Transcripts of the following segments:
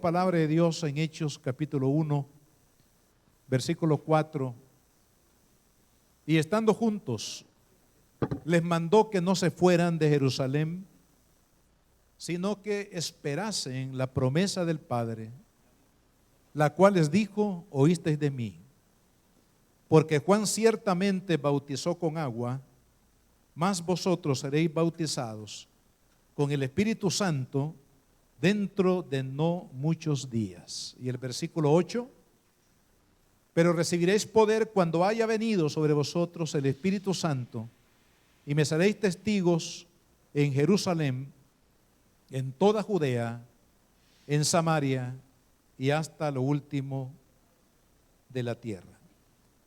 palabra de Dios en Hechos capítulo 1, versículo 4. Y estando juntos, les mandó que no se fueran de Jerusalén, sino que esperasen la promesa del Padre, la cual les dijo: oísteis de mí. Porque Juan ciertamente bautizó con agua, mas vosotros seréis bautizados con el Espíritu Santo dentro de no muchos días. Y el versículo 8: pero recibiréis poder cuando haya venido sobre vosotros el Espíritu Santo, y me seréis testigos en Jerusalén, en toda Judea, en Samaria y hasta lo último de la tierra.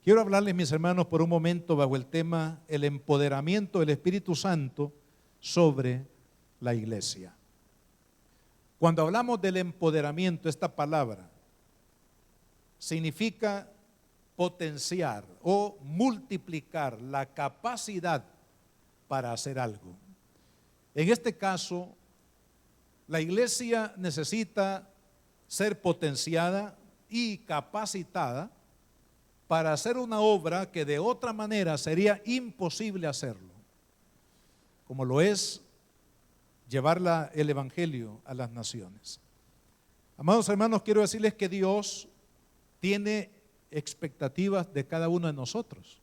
Quiero hablarles, mis hermanos, por un momento bajo el tema el empoderamiento del Espíritu Santo sobre la iglesia. Cuando hablamos del empoderamiento, esta palabra significa potenciar o multiplicar la capacidad para hacer algo. En este caso, la iglesia necesita ser potenciada y capacitada para hacer una obra que de otra manera sería imposible hacerlo, como lo es llevar el evangelio a las naciones. Amados hermanos, quiero decirles que Dios tiene expectativas de cada uno de nosotros.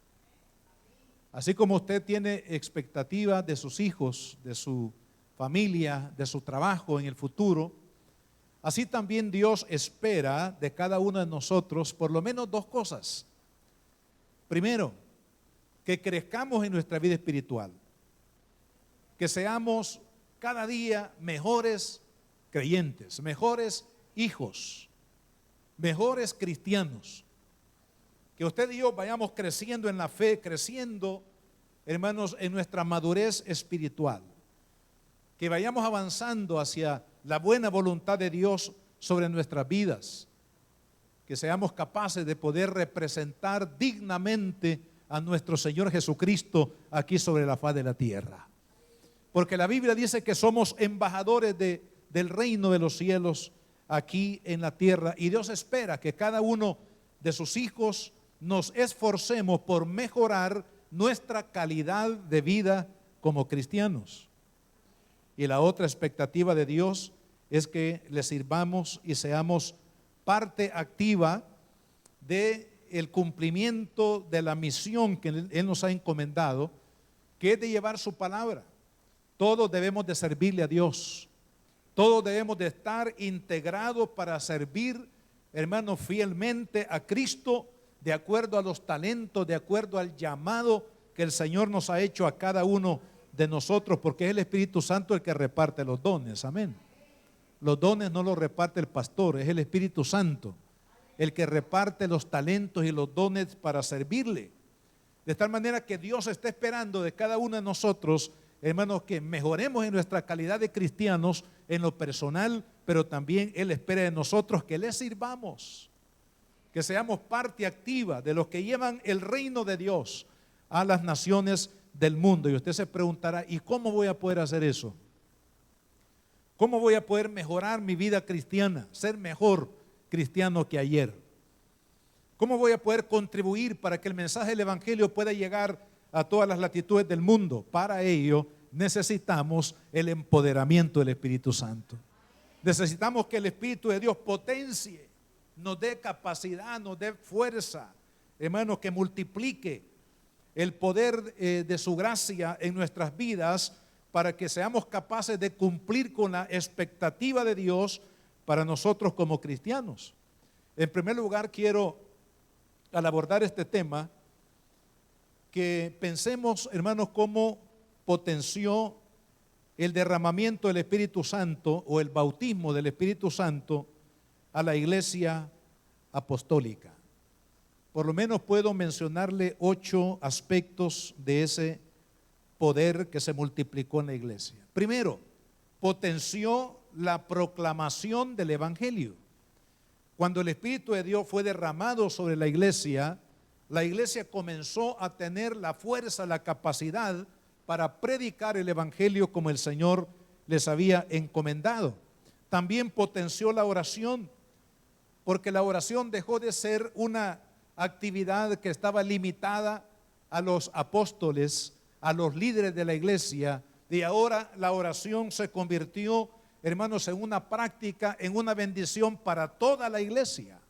Así como usted tiene expectativas de sus hijos, de su familia, de su trabajo en el futuro, así también Dios espera de cada uno de nosotros por lo menos dos cosas. Primero, que crezcamos en nuestra vida espiritual, que seamos cada día mejores creyentes, mejores hijos, mejores cristianos. Que usted y yo vayamos creciendo en la fe, creciendo, hermanos, en nuestra madurez espiritual. Que vayamos avanzando hacia la buena voluntad de Dios sobre nuestras vidas. Que seamos capaces de poder representar dignamente a nuestro Señor Jesucristo aquí sobre la faz de la tierra. Porque la Biblia dice que somos embajadores del reino de los cielos aquí en la tierra. Y Dios espera que cada uno de sus hijos nos esforcemos por mejorar nuestra calidad de vida como cristianos. Y la otra expectativa de Dios es que le sirvamos y seamos parte activa del cumplimiento de la misión que Él nos ha encomendado, que es de llevar su palabra. Todos debemos de servirle a Dios. Todos debemos de estar integrados para servir, hermanos, fielmente a Cristo, de acuerdo a los talentos, de acuerdo al llamado que el Señor nos ha hecho a cada uno de nosotros, porque es el Espíritu Santo el que reparte los dones. Amén. Los dones no los reparte el pastor, es el Espíritu Santo el que reparte los talentos y los dones para servirle. De tal manera que Dios está esperando de cada uno de nosotros, hermanos, que mejoremos en nuestra calidad de cristianos en lo personal, pero también Él espera de nosotros que le sirvamos, que seamos parte activa de los que llevan el reino de Dios a las naciones del mundo. Y usted se preguntará: ¿y cómo voy a poder hacer eso? ¿Cómo voy a poder mejorar mi vida cristiana, ser mejor cristiano que ayer? ¿Cómo voy a poder contribuir para que el mensaje del evangelio pueda llegar a todas las latitudes del mundo? Para ello necesitamos el empoderamiento del Espíritu Santo. Necesitamos que el Espíritu de Dios potencie, nos dé capacidad, nos dé fuerza, hermanos, que multiplique el poder de su gracia en nuestras vidas, para que seamos capaces de cumplir con la expectativa de Dios para nosotros como cristianos. En primer lugar, quiero, al abordar este tema, que pensemos, hermanos, cómo potenció el derramamiento del Espíritu Santo o el bautismo del Espíritu Santo a la iglesia apostólica. Por lo menos puedo mencionarle 8 aspectos de ese poder que se multiplicó en la iglesia. Primero, potenció la proclamación del evangelio. Cuando el Espíritu de Dios fue derramado sobre la iglesia comenzó a tener la fuerza, la capacidad para predicar el evangelio como el Señor les había encomendado. también potenció la oración, porque la oración dejó de ser una actividad que estaba limitada a los apóstoles, a los líderes de la iglesia, y ahora la oración se convirtió, hermanos, en una práctica, en una bendición para toda la iglesia.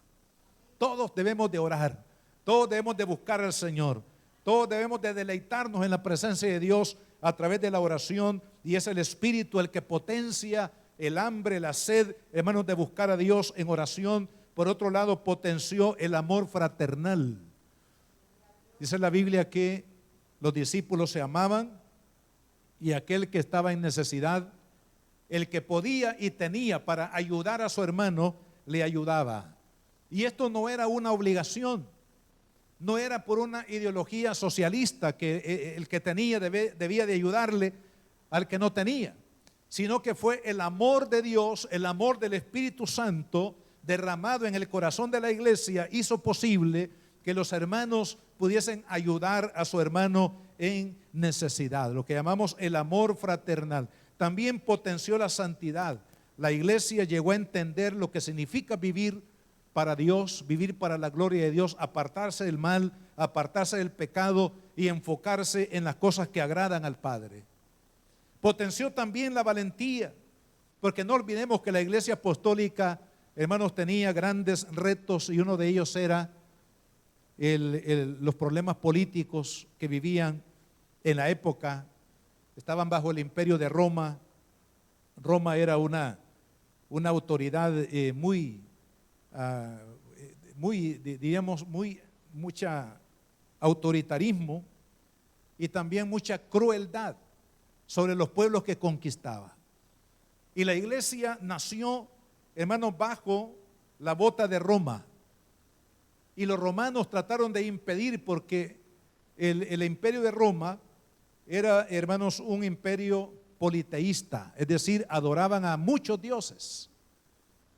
Todos debemos de orar, todos debemos de buscar al Señor, todos debemos de deleitarnos en la presencia de Dios a través de la oración, y es el Espíritu el que potencia el hambre, la sed, hermanos, de buscar a Dios en oración. Por otro lado, potenció el amor fraternal. Dice la Biblia que los discípulos se amaban, y aquel que estaba en necesidad, el que podía y tenía para ayudar a su hermano, le ayudaba. Y esto no era una obligación, no era por una ideología socialista que el que tenía debía de ayudarle al que no tenía, sino que fue el amor de Dios, el amor del Espíritu Santo derramado en el corazón de la iglesia, hizo posible que los hermanos pudiesen ayudar a su hermano en necesidad, lo que llamamos el amor fraternal. También potenció la santidad. La iglesia llegó a entender lo que significa vivir para Dios, vivir para la gloria de Dios, apartarse del mal, apartarse del pecado y enfocarse en las cosas que agradan al Padre. Potenció también la valentía, porque no olvidemos que la iglesia apostólica, hermanos, tenía grandes retos, y uno de ellos era los problemas políticos que vivían en la época. Estaban bajo el imperio de Roma. Roma era una autoridad mucha autoritarismo y también mucha crueldad sobre los pueblos que conquistaba. Y la iglesia nació, hermanos, bajo la bota de Roma. Y los romanos trataron de impedir, porque el imperio de Roma era, hermanos, un imperio politeísta, es decir, adoraban a muchos dioses.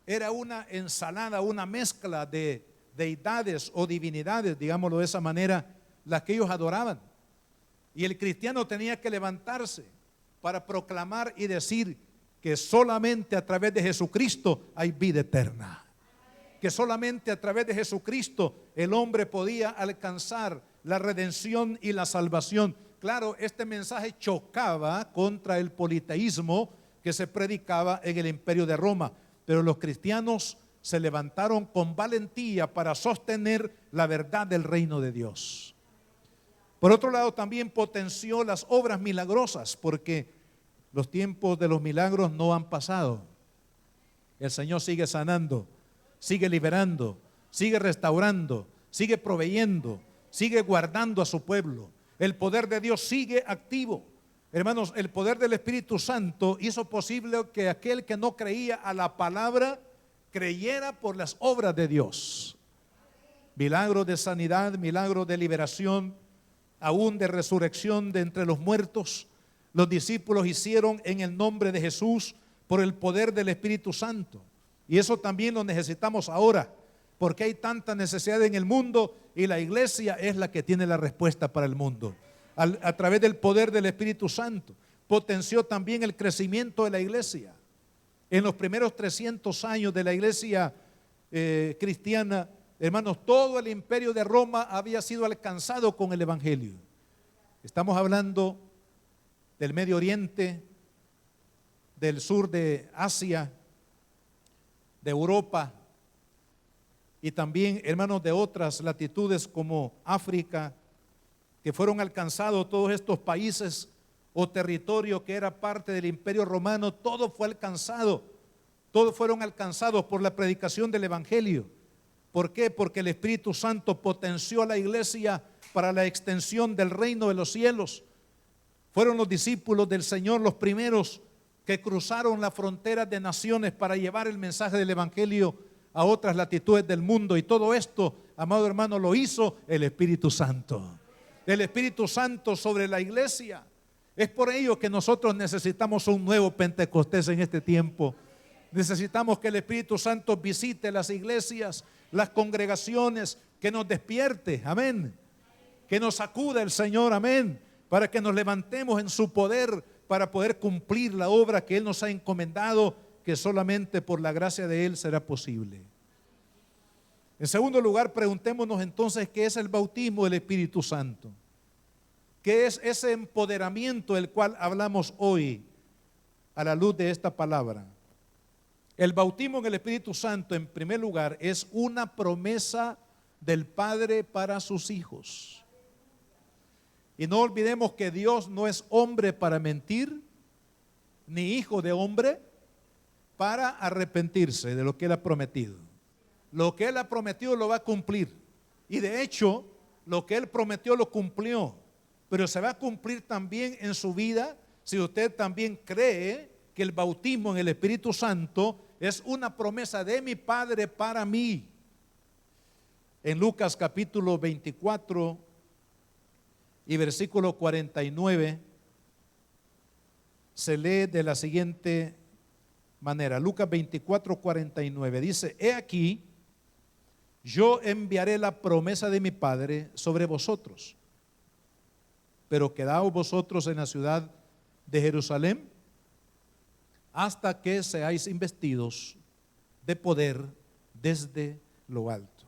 Era una ensalada, una mezcla de deidades o divinidades, digámoslo de esa manera, las que ellos adoraban. Y el cristiano tenía que levantarse para proclamar y decir que solamente a través de Jesucristo hay vida eterna. Que solamente a través de Jesucristo el hombre podía alcanzar la redención y la salvación. Claro, este mensaje chocaba contra el politeísmo que se predicaba en el imperio de Roma, pero los cristianos se levantaron con valentía para sostener la verdad del reino de Dios. Por otro lado, también potenció las obras milagrosas, porque los tiempos de los milagros no han pasado. El Señor sigue sanando, sigue liberando, sigue restaurando, sigue proveyendo, sigue guardando a su pueblo. El poder de Dios sigue activo. Hermanos, el poder del Espíritu Santo hizo posible que aquel que no creía a la palabra creyera por las obras de Dios. Milagros de sanidad, milagros de liberación, aún de resurrección de entre los muertos, los discípulos hicieron en el nombre de Jesús por el poder del Espíritu Santo. Y eso también lo necesitamos ahora, porque hay tanta necesidad en el mundo y la iglesia es la que tiene la respuesta para el mundo. A través del poder del Espíritu Santo, potenció también el crecimiento de la iglesia. En los primeros 300 años de la iglesia cristiana, hermanos, todo el imperio de Roma había sido alcanzado con el evangelio. Estamos hablando del Medio Oriente, del sur de Asia, de Europa, y también, hermanos, de otras latitudes como África, que fueron alcanzados todos estos países o territorio que era parte del imperio romano. Todo fue alcanzado, todos fueron alcanzados por la predicación del evangelio. ¿Por qué? Porque el Espíritu Santo potenció a la iglesia para la extensión del reino de los cielos. Fueron los discípulos del Señor los primeros que cruzaron las fronteras de naciones para llevar el mensaje del evangelio a otras latitudes del mundo. Y todo esto, amado hermano, lo hizo el Espíritu Santo. El Espíritu Santo sobre la iglesia. Es por ello que nosotros necesitamos un nuevo Pentecostés en este tiempo. Necesitamos que el Espíritu Santo visite las iglesias, las congregaciones, que nos despierte, amén. Que nos sacuda el Señor, amén. Para que nos levantemos en su poder para poder cumplir la obra que Él nos ha encomendado que solamente por la gracia de Él será posible. En segundo lugar, preguntémonos entonces qué es el bautismo del Espíritu Santo. ¿Qué es ese empoderamiento del cual hablamos hoy a la luz de esta palabra? El bautismo en el Espíritu Santo, en primer lugar, es una promesa del Padre para sus hijos. Y no olvidemos que Dios no es hombre para mentir, ni hijo de hombre para arrepentirse de lo que Él ha prometido. Lo que Él ha prometido lo va a cumplir. Y de hecho, lo que Él prometió lo cumplió. Pero se va a cumplir también en su vida si usted también cree que el bautismo en el Espíritu Santo es una promesa de mi Padre para mí. En Lucas capítulo 24 y versículo 49 se lee de la siguiente manera. Lucas 24, 49 dice: he aquí, yo enviaré la promesa de mi Padre sobre vosotros, pero quedaos vosotros en la ciudad de Jerusalén hasta que seáis investidos de poder desde lo alto.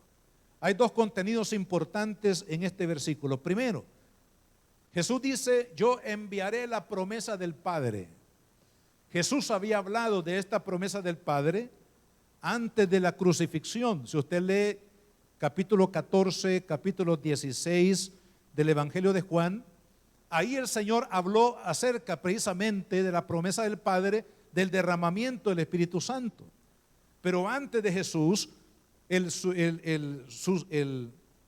Hay dos contenidos importantes en este versículo. Primero, Jesús dice: yo enviaré la promesa del Padre. Jesús había hablado de esta promesa del Padre antes de la crucifixión. Si usted lee capítulo 14, capítulo 16 del Evangelio de Juan, ahí el Señor habló acerca precisamente de la promesa del Padre, del derramamiento del Espíritu Santo. Pero antes de Jesús, el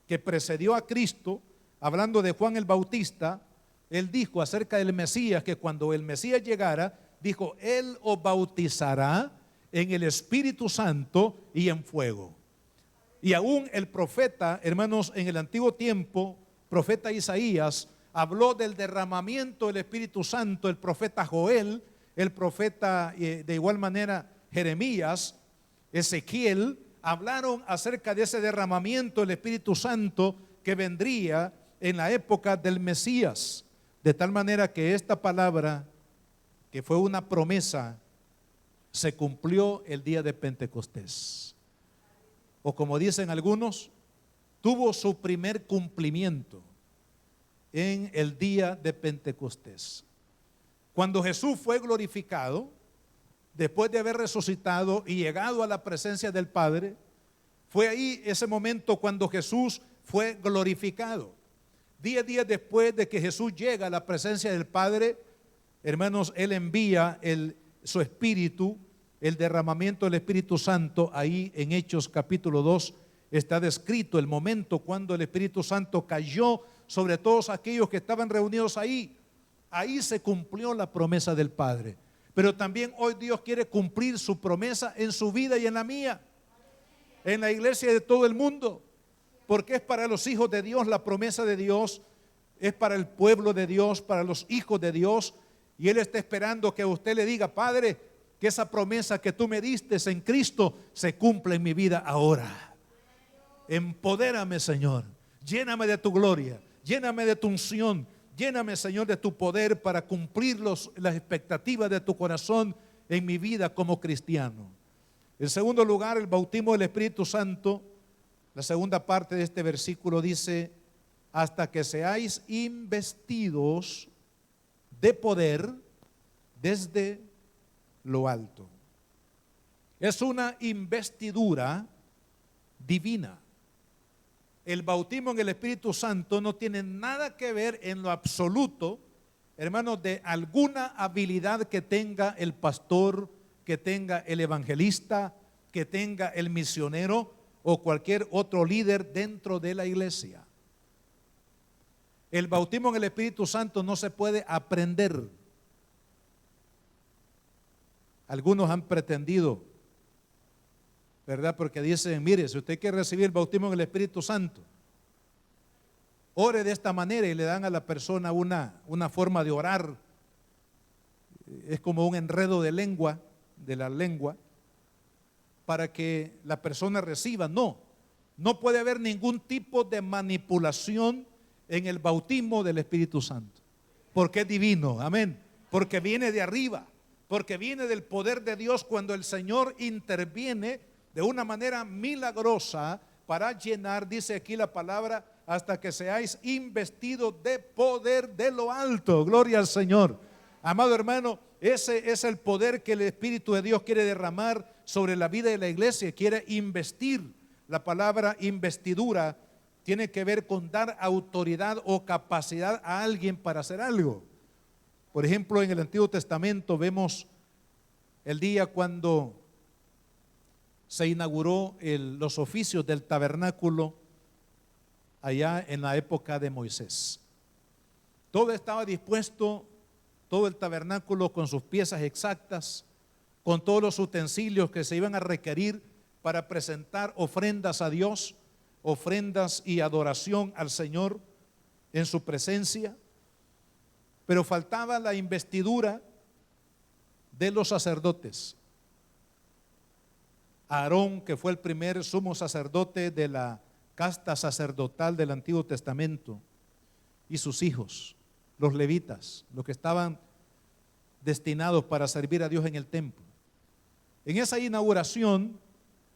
que precedió a Cristo, hablando de Juan el Bautista, él dijo acerca del Mesías que cuando el Mesías llegara, dijo: Él os bautizará en el Espíritu Santo y en fuego. Y aún el profeta, hermanos, en el antiguo tiempo, profeta Isaías, habló del derramamiento del Espíritu Santo. El profeta Joel, el profeta de igual manera Jeremías, Ezequiel, hablaron acerca de ese derramamiento del Espíritu Santo que vendría en la época del Mesías. De tal manera que esta palabra, que fue una promesa, se cumplió el día de Pentecostés. O como dicen algunos, tuvo su primer cumplimiento en el día de Pentecostés. Cuando Jesús fue glorificado, después de haber resucitado y llegado a la presencia del Padre, fue ahí ese momento cuando Jesús fue glorificado. 10 días después de que Jesús llega a la presencia del Padre, hermanos, Él envía su Espíritu, el derramamiento del Espíritu Santo. Ahí en Hechos capítulo 2 está descrito el momento cuando el Espíritu Santo cayó sobre todos aquellos que estaban reunidos ahí. Ahí se cumplió la promesa del Padre. Pero también hoy Dios quiere cumplir su promesa en su vida y en la mía, en la iglesia de todo el mundo, porque es para los hijos de Dios. La promesa de Dios es para el pueblo de Dios, para los hijos de Dios, y Él está esperando que usted le diga: Padre, que esa promesa que tú me diste en Cristo se cumpla en mi vida ahora. Empodérame, Señor, lléname de tu gloria, lléname de tu unción, lléname, Señor, de tu poder para cumplir las expectativas de tu corazón en mi vida como cristiano. En segundo lugar, el bautismo del Espíritu Santo, la segunda parte de este versículo dice: hasta que seáis investidos de poder desde lo alto. Es una investidura divina. El bautismo en el Espíritu Santo no tiene nada que ver en lo absoluto, hermanos, de alguna habilidad que tenga el pastor, que tenga el evangelista, que tenga el misionero o cualquier otro líder dentro de la iglesia. El bautismo en el Espíritu Santo no se puede aprender. Algunos han pretendido, ¿verdad? Porque dicen: mire, si usted quiere recibir el bautismo en el Espíritu Santo, ore de esta manera, y le dan a la persona una forma de orar. Es como un enredo de la lengua, para que la persona reciba. No puede haber ningún tipo de manipulación en el bautismo del Espíritu Santo, porque es divino, amén, porque viene de arriba. porque viene del poder de Dios cuando el Señor interviene de una manera milagrosa para llenar, dice aquí la palabra, hasta que seáis investidos de poder de lo alto. Gloria al Señor. Amado hermano, ese es el poder que el Espíritu de Dios quiere derramar sobre la vida de la iglesia, quiere investir. La palabra investidura tiene que ver con dar autoridad o capacidad a alguien para hacer algo. Por ejemplo, en el Antiguo Testamento vemos el día cuando se inauguró los oficios del tabernáculo allá en la época de Moisés. Todo estaba dispuesto, todo el tabernáculo con sus piezas exactas, con todos los utensilios que se iban a requerir para presentar ofrendas a Dios, ofrendas y adoración al Señor en su presencia. Pero faltaba la investidura de los sacerdotes. Aarón, que fue el primer sumo sacerdote de la casta sacerdotal del Antiguo Testamento, y sus hijos, los levitas, los que estaban destinados para servir a Dios en el templo. En esa inauguración,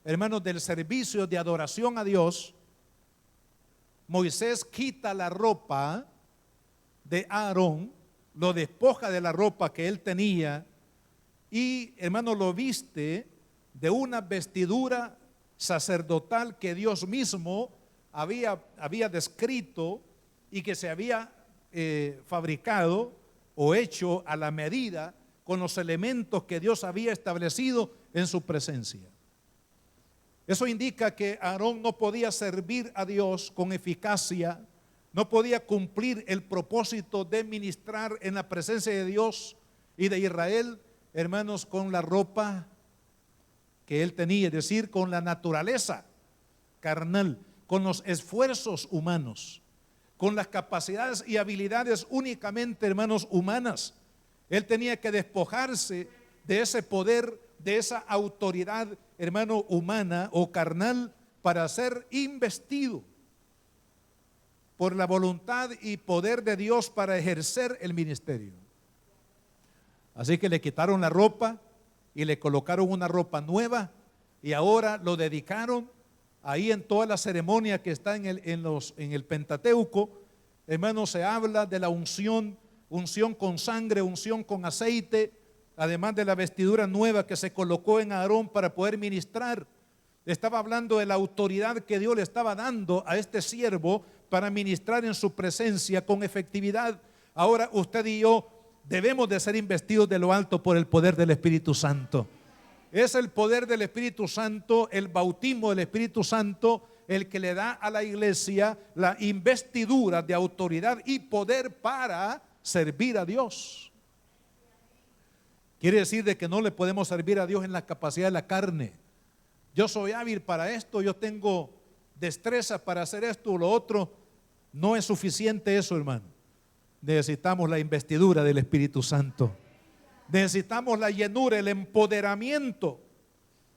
hermanos, del servicio de adoración a Dios, Moisés quita la ropa de Aarón, lo despoja de la ropa que él tenía y, hermano, lo viste de una vestidura sacerdotal que Dios mismo había descrito y que se había fabricado o hecho a la medida con los elementos que Dios había establecido en su presencia. Eso indica que Aarón no podía servir a Dios con eficacia, no podía cumplir el propósito de ministrar en la presencia de Dios y de Israel, hermanos, con la ropa que él tenía, es decir, con la naturaleza carnal, con los esfuerzos humanos, con las capacidades y habilidades únicamente, hermanos, humanas. Él tenía que despojarse de ese poder, de esa autoridad, hermano, humana o carnal, para ser investido por la voluntad y poder de Dios para ejercer el ministerio. Así que le quitaron la ropa y le colocaron una ropa nueva y ahora lo dedicaron ahí en toda la ceremonia que está en el Pentateuco. Hermanos, se habla de la unción con sangre, unción con aceite, además de la vestidura nueva que se colocó en Aarón para poder ministrar. Estaba hablando de la autoridad que Dios le estaba dando a este siervo para ministrar en su presencia con efectividad. Ahora usted y yo debemos de ser investidos de lo alto por el poder del Espíritu Santo. Es el poder del Espíritu Santo, el bautismo del Espíritu Santo, el que le da a la iglesia la investidura de autoridad y poder para servir a Dios. Quiere decir de que no le podemos servir a Dios en la capacidad de la carne. Yo soy hábil para esto, yo tengo destreza para hacer esto o lo otro. No es suficiente eso, hermano. Necesitamos la investidura del Espíritu Santo. Necesitamos la llenura, el empoderamiento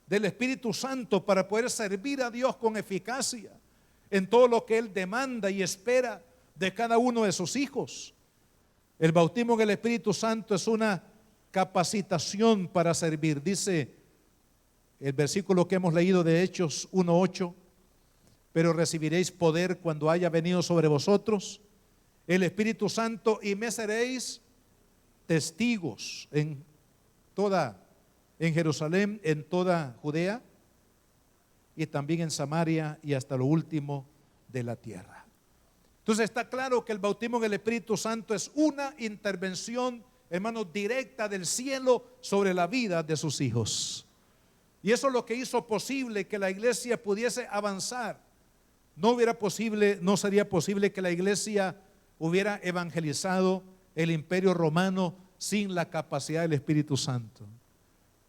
del Espíritu Santo para poder servir a Dios con eficacia en todo lo que Él demanda y espera de cada uno de sus hijos. El bautismo en el Espíritu Santo es una capacitación para servir. Dice el versículo que hemos leído de Hechos 1:8, pero recibiréis poder cuando haya venido sobre vosotros el Espíritu Santo y me seréis testigos en Jerusalén, en toda Judea y también en Samaria y hasta lo último de la tierra. Entonces está claro que el bautismo en el Espíritu Santo es una intervención, hermanos, directa del cielo sobre la vida de sus hijos. Y eso es lo que hizo posible que la iglesia pudiese avanzar. No sería posible que la iglesia hubiera evangelizado el imperio romano sin la capacidad del Espíritu Santo.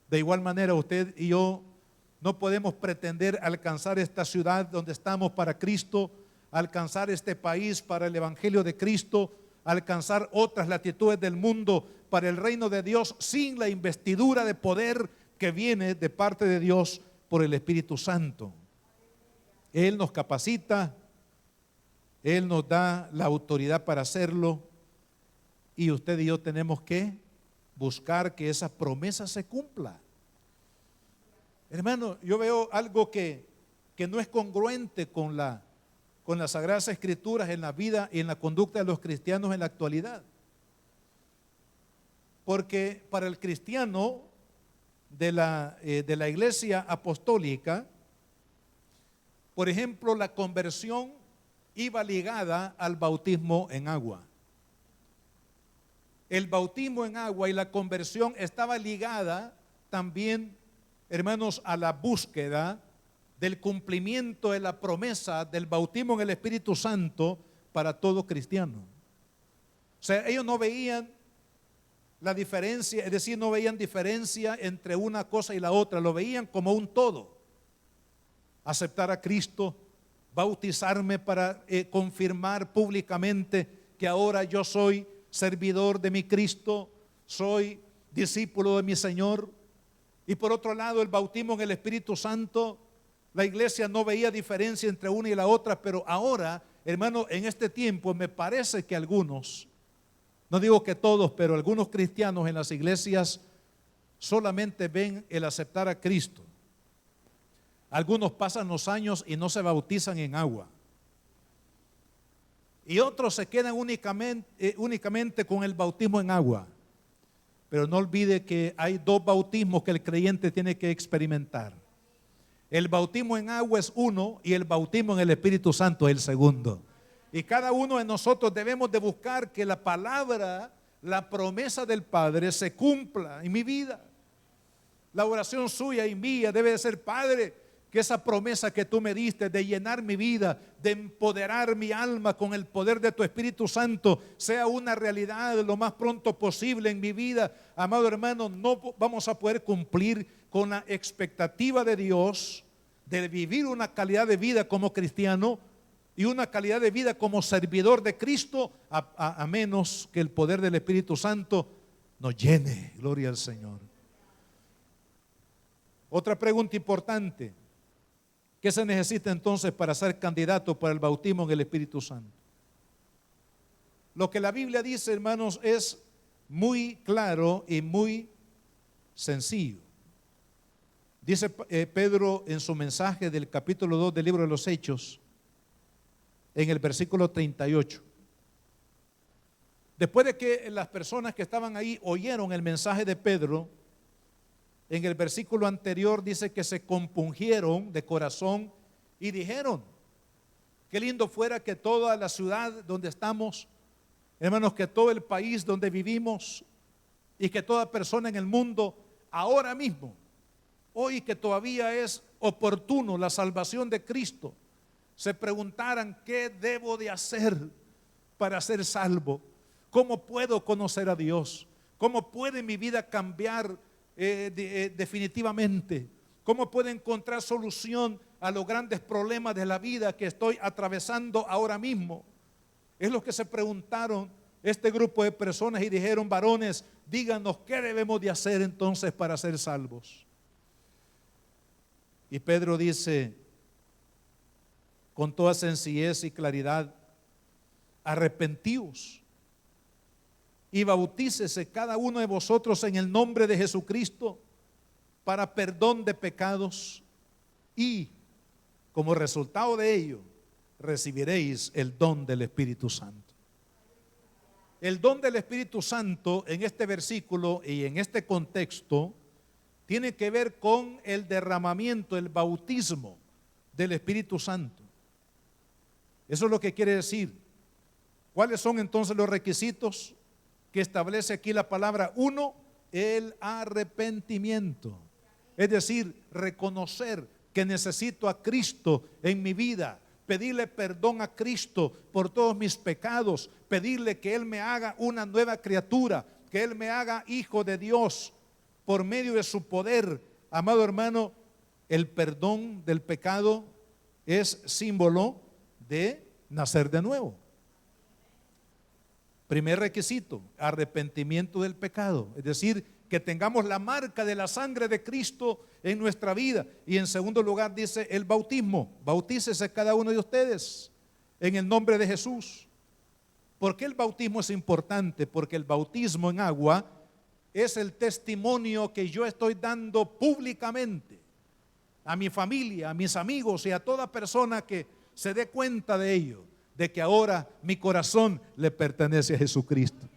De igual manera, usted y yo no podemos pretender alcanzar esta ciudad donde estamos para Cristo, alcanzar este país para el Evangelio de Cristo, alcanzar otras latitudes del mundo para el reino de Dios sin la investidura de poder que viene de parte de Dios por el Espíritu Santo. Él nos capacita, Él nos da la autoridad para hacerlo y usted y yo tenemos que buscar que esa promesa se cumpla. Hermano, yo veo algo que no es congruente con las Sagradas Escrituras en la vida y en la conducta de los cristianos en la actualidad. Porque para el cristiano de la iglesia apostólica, por ejemplo, la conversión iba ligada al bautismo en agua. El bautismo en agua y la conversión estaba ligada también, hermanos, a la búsqueda del cumplimiento de la promesa del bautismo en el Espíritu Santo para todo cristiano. O sea, ellos no veían la diferencia, es decir, no veían diferencia entre una cosa y la otra, lo veían como un todo. Aceptar a Cristo, bautizarme para confirmar públicamente que ahora yo soy servidor de mi Cristo, soy discípulo de mi Señor. Y por otro lado, el bautismo en el Espíritu Santo, la iglesia no veía diferencia entre una y la otra, pero ahora, hermano, en este tiempo me parece que algunos, no digo que todos, pero algunos cristianos en las iglesias solamente ven el aceptar a Cristo. Algunos pasan los años y no se bautizan en agua. Y otros se quedan únicamente con el bautismo en agua. Pero no olvide que hay dos bautismos que el creyente tiene que experimentar. El bautismo en agua es uno y el bautismo en el Espíritu Santo es el segundo. Y cada uno de nosotros debemos de buscar que la palabra, la promesa del Padre se cumpla en mi vida. La oración suya y mía debe de ser: Padre, que esa promesa que tú me diste de llenar mi vida, de empoderar mi alma con el poder de tu Espíritu Santo, sea una realidad lo más pronto posible en mi vida. Amado hermano, no vamos a poder cumplir con la expectativa de Dios de vivir una calidad de vida como cristiano y una calidad de vida como servidor de Cristo a menos que el poder del Espíritu Santo nos llene. Gloria al Señor. Otra pregunta importante: ¿qué se necesita entonces para ser candidato para el bautismo en el Espíritu Santo? Lo que la Biblia dice, hermanos, es muy claro y muy sencillo. Dice Pedro en su mensaje del capítulo 2 del libro de los Hechos, en el versículo 38. Después de que las personas que estaban ahí oyeron el mensaje de Pedro, en el versículo anterior dice que se compungieron de corazón y dijeron: qué lindo fuera que toda la ciudad donde estamos, hermanos, que todo el país donde vivimos y que toda persona en el mundo ahora mismo, hoy que todavía es oportuno la salvación de Cristo, se preguntaran: ¿qué debo de hacer para ser salvo? ¿Cómo puedo conocer a Dios? ¿Cómo puede mi vida cambiar definitivamente? ¿Cómo puedo encontrar solución a los grandes problemas de la vida que estoy atravesando ahora mismo? Es lo que se preguntaron este grupo de personas y dijeron: varones, díganos qué debemos de hacer entonces para ser salvos. Y Pedro dice con toda sencillez y claridad: arrepentíos y bautícese cada uno de vosotros en el nombre de Jesucristo para perdón de pecados, y como resultado de ello recibiréis el don del Espíritu Santo. El don del Espíritu Santo en este versículo y en este contexto tiene que ver con el derramamiento, el bautismo del Espíritu Santo. Eso es lo que quiere decir. ¿Cuáles son entonces los requisitos que establece aquí la palabra? Uno, el arrepentimiento. Es decir, reconocer que necesito a Cristo en mi vida, pedirle perdón a Cristo por todos mis pecados, pedirle que Él me haga una nueva criatura, que Él me haga hijo de Dios por medio de su poder. Amado hermano, el perdón del pecado es símbolo de nacer de nuevo. Primer requisito, arrepentimiento del pecado, es decir, que tengamos la marca de la sangre de Cristo en nuestra vida. Y en segundo lugar dice el bautismo: bautícese cada uno de ustedes en el nombre de Jesús. ¿Por qué el bautismo es importante? Porque el bautismo en agua es el testimonio que yo estoy dando públicamente a mi familia, a mis amigos y a toda persona que se dé cuenta de ello, de que ahora mi corazón le pertenece a Jesucristo,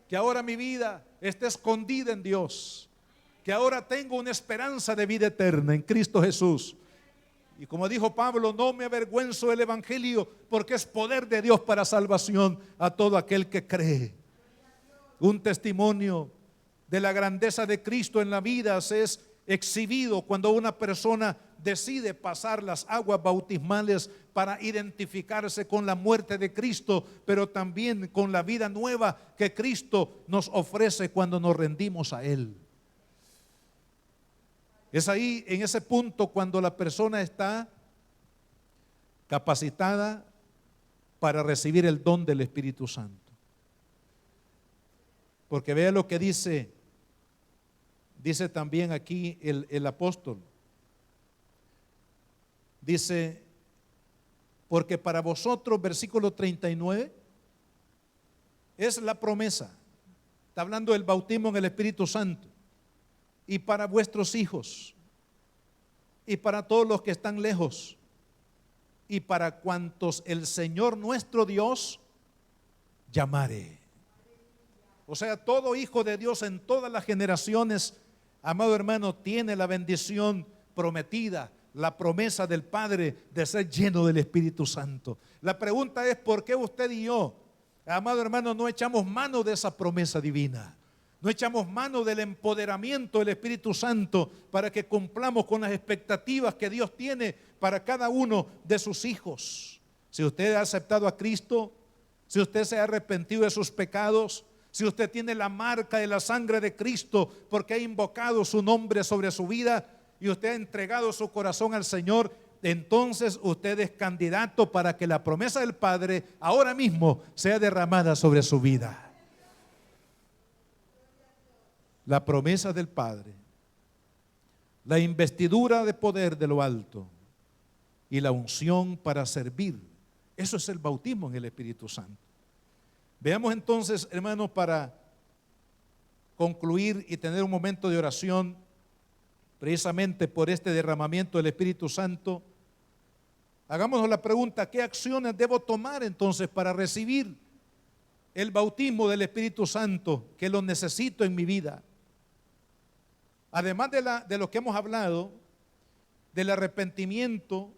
que ahora mi vida está escondida en Dios, que ahora tengo una esperanza de vida eterna en Cristo Jesús. Y como dijo Pablo, no me avergüenzo del evangelio, porque es poder de Dios para salvación a todo aquel que cree. Un testimonio de la grandeza de Cristo en la vida es exhibido cuando una persona decide pasar las aguas bautismales para identificarse con la muerte de Cristo, pero también con la vida nueva que Cristo nos ofrece cuando nos rendimos a Él. Es ahí, en ese punto, cuando la persona está capacitada para recibir el don del Espíritu Santo. Porque vea lo que dice también aquí el apóstol. Dice, porque para vosotros, versículo 39, es la promesa. Está hablando del bautismo en el Espíritu Santo. Y para vuestros hijos, y para todos los que están lejos, y para cuantos el Señor nuestro Dios llamare. O sea, todo hijo de Dios en todas las generaciones, amado hermano, tiene la bendición prometida, la promesa del Padre de ser lleno del Espíritu Santo. La pregunta es, ¿por qué usted y yo, amado hermano, no echamos mano de esa promesa divina? No echamos mano del empoderamiento del Espíritu Santo para que cumplamos con las expectativas que Dios tiene para cada uno de sus hijos. Si usted ha aceptado a Cristo, si usted se ha arrepentido de sus pecados, si usted tiene la marca de la sangre de Cristo porque ha invocado su nombre sobre su vida y usted ha entregado su corazón al Señor, entonces usted es candidato para que la promesa del Padre ahora mismo sea derramada sobre su vida. La promesa del Padre, la investidura de poder de lo alto y la unción para servir. Eso es el bautismo en el Espíritu Santo. Veamos entonces, hermanos, para concluir y tener un momento de oración precisamente por este derramamiento del Espíritu Santo, hagámonos la pregunta, ¿qué acciones debo tomar entonces para recibir el bautismo del Espíritu Santo que lo necesito en mi vida? Además de lo que hemos hablado, del arrepentimiento,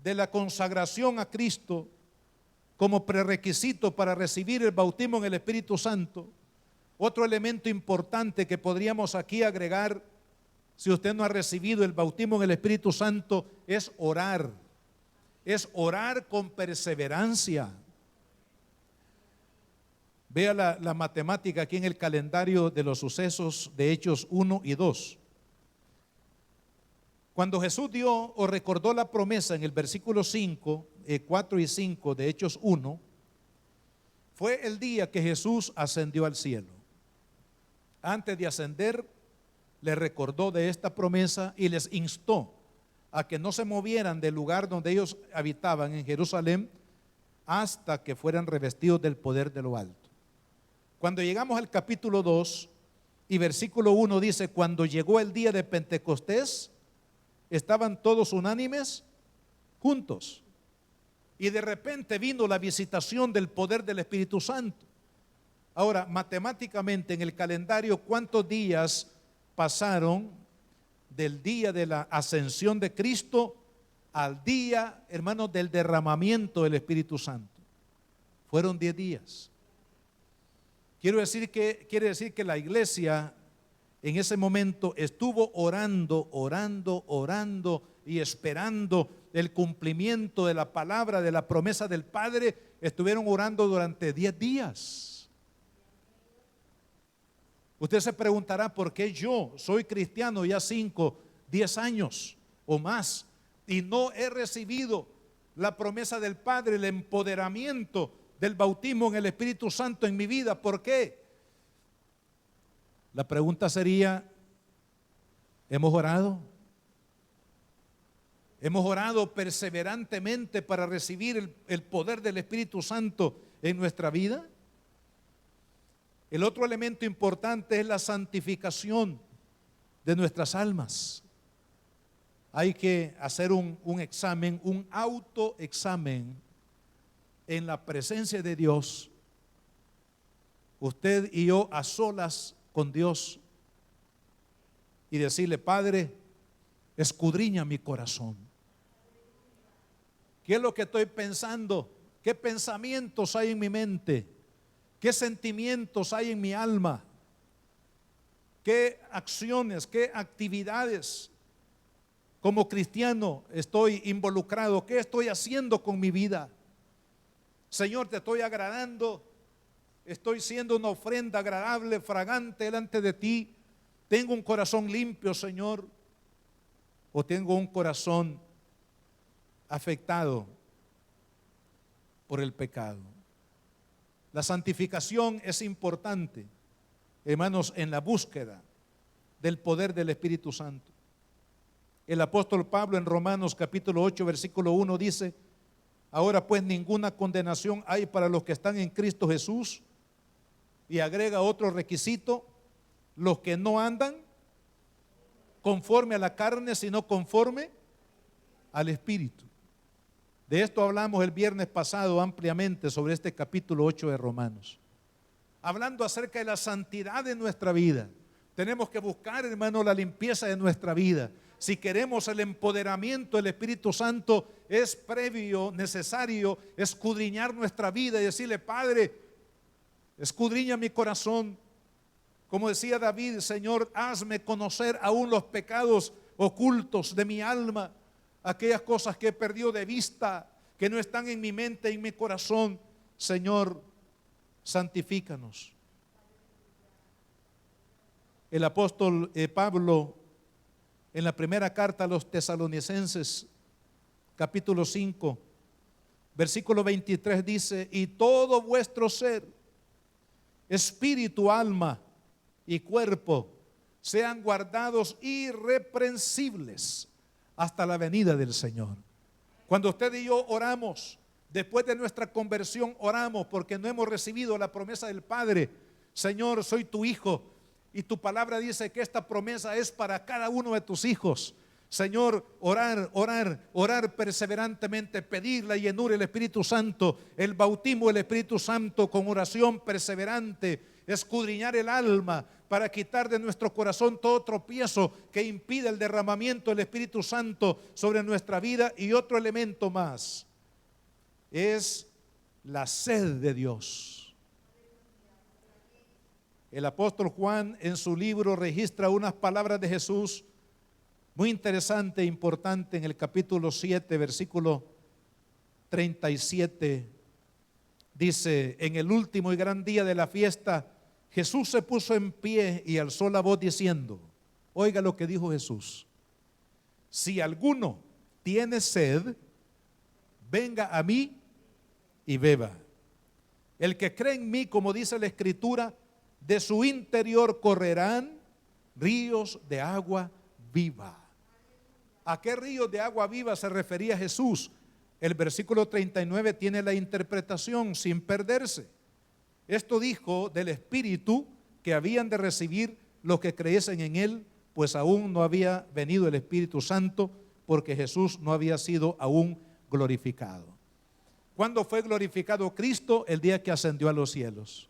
de la consagración a Cristo como prerequisito para recibir el bautismo en el Espíritu Santo, otro elemento importante que podríamos aquí agregar, si usted no ha recibido el bautismo en el Espíritu Santo, es orar. Es orar con perseverancia. Vea la matemática aquí en el calendario de los sucesos de Hechos 1 y 2. Cuando Jesús dio o recordó la promesa en el versículo 4 y 5 de Hechos 1, fue el día que Jesús ascendió al cielo. Antes de ascender, le recordó de esta promesa y les instó a que no se movieran del lugar donde ellos habitaban en Jerusalén hasta que fueran revestidos del poder de lo alto. Cuando llegamos al capítulo 2 y versículo 1 dice, cuando llegó el día de Pentecostés, estaban todos unánimes juntos. Y de repente vino la visitación del poder del Espíritu Santo. Ahora, matemáticamente en el calendario, ¿cuántos días pasaron del día de la ascensión de Cristo al día, hermanos, del derramamiento del Espíritu Santo? Fueron 10 días. Quiere decir que la iglesia en ese momento estuvo orando y esperando el cumplimiento de la palabra, de la promesa del Padre. Estuvieron orando durante 10 días. Usted se preguntará por qué yo soy cristiano ya 5, 10 años o más y no he recibido la promesa del Padre, el empoderamiento del bautismo en el Espíritu Santo en mi vida. ¿Por qué? La pregunta sería, ¿hemos orado? ¿Hemos orado perseverantemente para recibir el poder del Espíritu Santo en nuestra vida? El otro elemento importante es la santificación de nuestras almas. Hay que hacer un examen, un autoexamen en la presencia de Dios. Usted y yo a solas con Dios y decirle: Padre, escudriña mi corazón. ¿Qué es lo que estoy pensando? ¿Qué pensamientos hay en mi mente? ¿Qué sentimientos hay en mi alma? ¿Qué acciones, qué actividades como cristiano estoy involucrado? ¿Qué estoy haciendo con mi vida? Señor, te estoy agradando. Estoy siendo una ofrenda agradable, fragante delante de ti. Tengo un corazón limpio, Señor, o tengo un corazón afectado por el pecado. La santificación es importante, hermanos, en la búsqueda del poder del Espíritu Santo. El apóstol Pablo en Romanos capítulo 8 versículo 1 dice: ahora pues ninguna condenación hay para los que están en Cristo Jesús. Y agrega otro requisito: los que no andan conforme a la carne, sino conforme al Espíritu. De esto hablamos el viernes pasado ampliamente sobre este capítulo 8 de Romanos. Hablando acerca de la santidad de nuestra vida. Tenemos que buscar, hermano, la limpieza de nuestra vida. Si queremos el empoderamiento del Espíritu Santo, es previo, necesario escudriñar nuestra vida y decirle: Padre, escudriña mi corazón. Como decía David: Señor, hazme conocer aún los pecados ocultos de mi alma, aquellas cosas que he perdido de vista, que no están en mi mente, en mi corazón. Señor, santifícanos. El apóstol Pablo, en la primera carta a los Tesalonicenses, capítulo 5, versículo 23 dice: y todo vuestro ser, espíritu, alma y cuerpo, sean guardados irreprensibles hasta la venida del Señor. Cuando usted y yo oramos, después de nuestra conversión, oramos porque no hemos recibido la promesa del Padre. Señor, soy tu hijo, y tu palabra dice que esta promesa es para cada uno de tus hijos. Señor, orar perseverantemente, pedir la llenura del Espíritu Santo, el bautismo del Espíritu Santo con oración perseverante, escudriñar el alma para quitar de nuestro corazón todo tropiezo que impide el derramamiento del Espíritu Santo sobre nuestra vida. Y otro elemento más es la sed de Dios. El apóstol Juan en su libro registra unas palabras de Jesús muy interesante e importante en el capítulo 7, versículo 37. Dice: en el último y gran día de la fiesta, Jesús se puso en pie y alzó la voz diciendo, oiga lo que dijo Jesús: si alguno tiene sed, venga a mí y beba. El que cree en mí, como dice la Escritura, de su interior correrán ríos de agua viva. ¿A qué ríos de agua viva se refería Jesús? El versículo 39 tiene la interpretación sin perderse. Esto dijo del Espíritu que habían de recibir los que creyesen en Él, pues aún no había venido el Espíritu Santo, porque Jesús no había sido aún glorificado. ¿Cuándo fue glorificado Cristo? El día que ascendió a los cielos.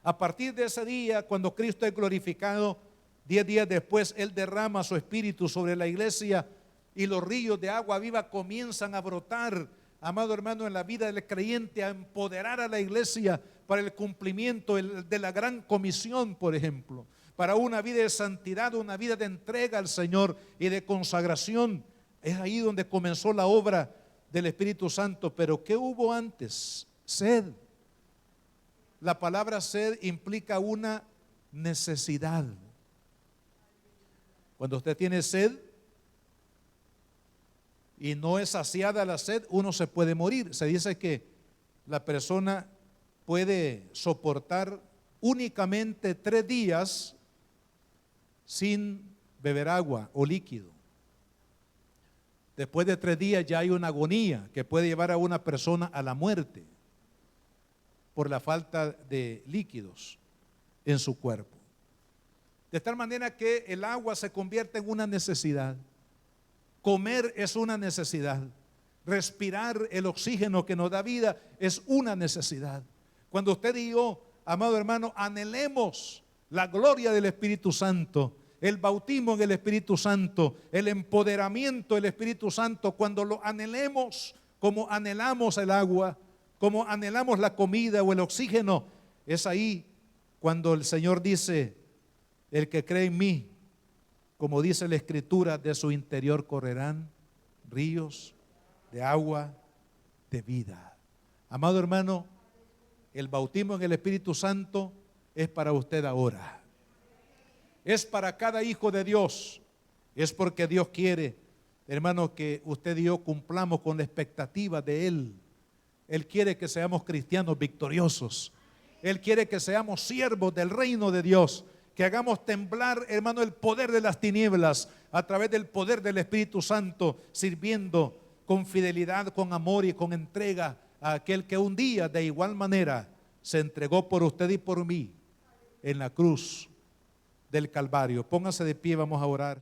A partir de ese día, cuando Cristo es glorificado, 10 días después Él derrama su Espíritu sobre la iglesia y los ríos de agua viva comienzan a brotar, amado hermano, en la vida del creyente, a empoderar a la iglesia para el cumplimiento de la gran comisión, por ejemplo, para una vida de santidad, una vida de entrega al Señor y de consagración. Es ahí donde comenzó la obra del Espíritu Santo. Pero ¿qué hubo antes? Sed. La palabra sed implica una necesidad. Cuando usted tiene sed y no es saciada la sed, uno se puede morir. Se dice que la persona puede soportar únicamente 3 días sin beber agua o líquido. Después de 3 días ya hay una agonía que puede llevar a una persona a la muerte. por la falta de líquidos en su cuerpo. De tal manera que el agua se convierte en una necesidad. Comer es una necesidad. Respirar el oxígeno que nos da vida es una necesidad. Cuando usted y yo, amado hermano, anhelemos la gloria del Espíritu Santo, el bautismo en el Espíritu Santo, el empoderamiento del Espíritu Santo, cuando lo anhelemos como anhelamos el agua, como anhelamos la comida o el oxígeno, es ahí cuando el Señor dice: el que cree en mí, como dice la Escritura, de su interior correrán ríos de agua de vida. Amado hermano, el bautismo en el Espíritu Santo es para usted ahora. Es para cada hijo de Dios. Es porque Dios quiere, hermano, que usted y yo cumplamos con la expectativa de Él. Él quiere que seamos cristianos victoriosos. Él quiere que seamos siervos del reino de Dios, que hagamos temblar, hermano, el poder de las tinieblas a través del poder del Espíritu Santo, sirviendo con fidelidad, con amor y con entrega a aquel que un día de igual manera se entregó por usted y por mí en la cruz del Calvario. Póngase de pie, vamos a orar.